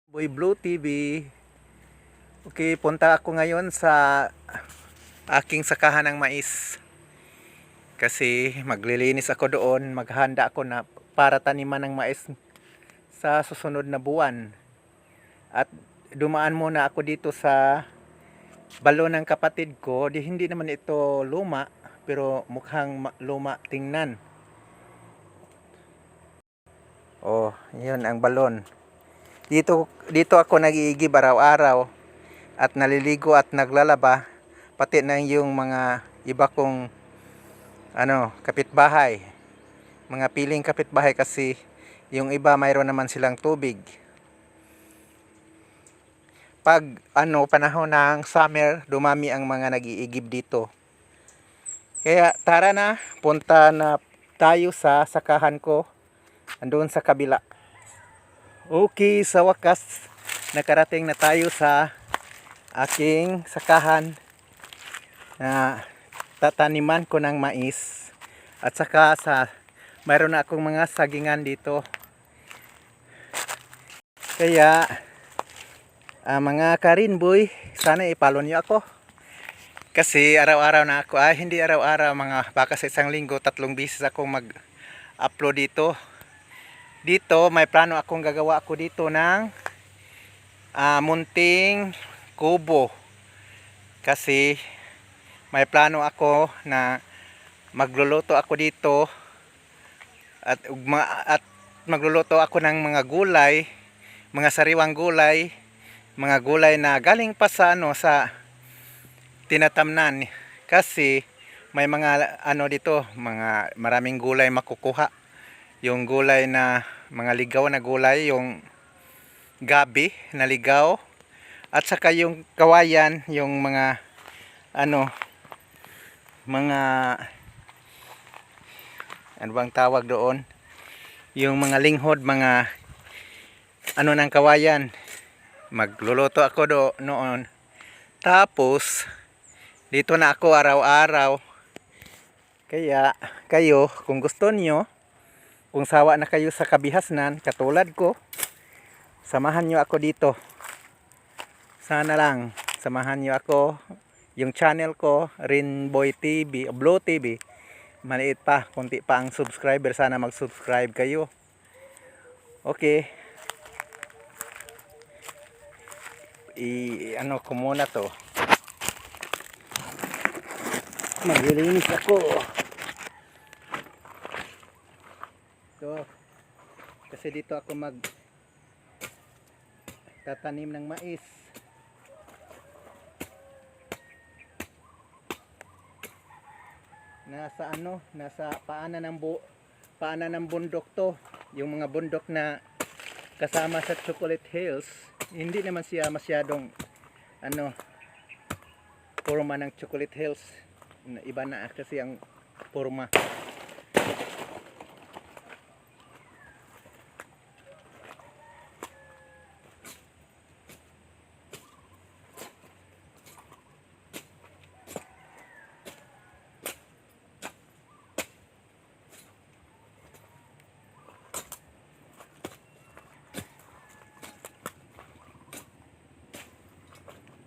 Boy Blue TV. Okay, punta ako ngayon sa aking sakahan ng mais. Kasi maglilinis ako doon, maghanda ako na para taniman ng mais sa susunod na buwan. At dumaan muna ako dito sa balon ng kapatid ko. Hindi naman ito luma, pero mukhang luma tingnan. Oh, yun ang balon. Dito ako nag-iigib araw-araw at naliligo at naglalaba, pati na yung mga iba kong kapitbahay, mga piling kapitbahay, kasi yung iba mayroon naman silang tubig. Pag panahon ng summer, dumami ang mga nag-iigib dito. Kaya tara na, punta na tayo sa sakahan ko, andoon sa kabila. Okay, sa wakas nakarating na tayo sa aking sakahan na tataniman ko ng mais, at saka mayroon na akong mga sagingan dito. Kaya mga karinboy, sana ipalo niyo ako, kasi araw-araw na ako, hindi araw-araw, mga baka sa isang linggo 3 beses akong mag-upload dito. May plano akong gagawa ako dito ng munting kubo, kasi may plano ako na magluluto ako dito at magluluto ako ng mga gulay, mga sariwang gulay, mga gulay na galing pa sa sa tinatamnan, kasi may mga dito, mga maraming gulay makukuha. Yung gulay na mga ligaw na gulay, yung gabi na ligaw, at saka yung kawayan, yung mga mga ano bang tawag doon, yung mga linghod, mga ng kawayan. Magluluto ako noon. Tapos dito na ako araw-araw. Kaya kayo, kung gusto niyo, kung sawa na kayo sa kabihasnan katulad ko, samahan nyo ako dito. Sana lang samahan nyo ako. Yung channel ko, Rinboy TV, Blue TV, maliit pa, kunti pa ang subscriber. Sana mag-subscribe kayo. Okay, ko muna to, maglilinis ako. So, kasi dito ako tatanim ng mais. Nasa paanan ng bundok to, yung mga bundok na kasama sa Chocolate Hills. Hindi naman siya masyadong forma ng Chocolate Hills, iba na kasi ang forma.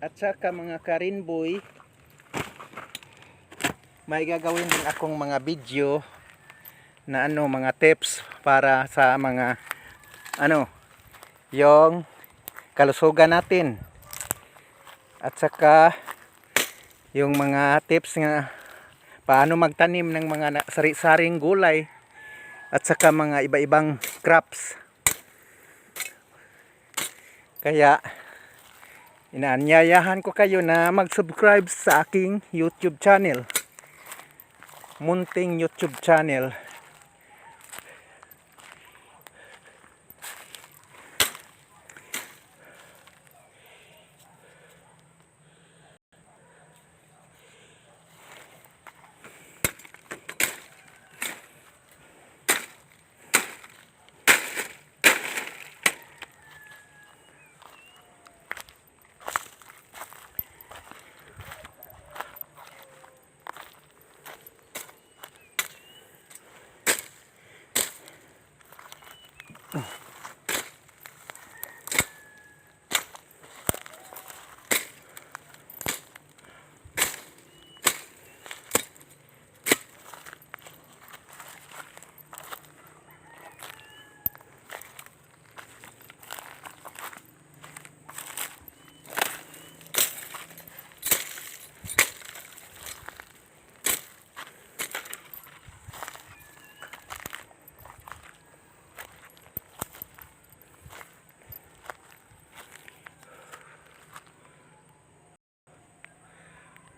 At saka mga karinboy, may gagawin din akong mga video na mga tips para sa mga yung kalusugan natin, at saka yung mga tips nga paano magtanim ng mga sari-saring gulay, at saka mga iba-ibang crops. Kaya inaanyayahan ko kayo na mag-subscribe sa aking YouTube channel, munting YouTube channel.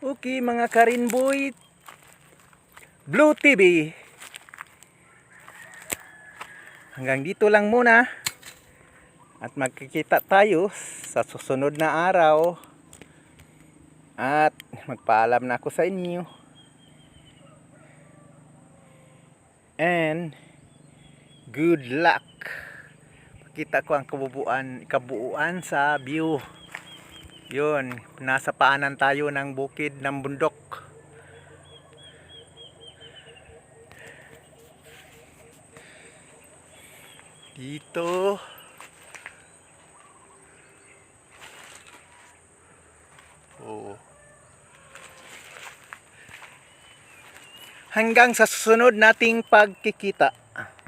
Okay mga Karinboy, Blue TV. Hanggang dito lang muna. At magkikita tayo sa susunod na araw. At magpaalam na ako sa inyo. And good luck. Pakita ko ang kabuuan sa view. Yun, nasa paanan tayo ng bukid ng bundok. Dito. Oh. Hanggang sa susunod nating pagkikita.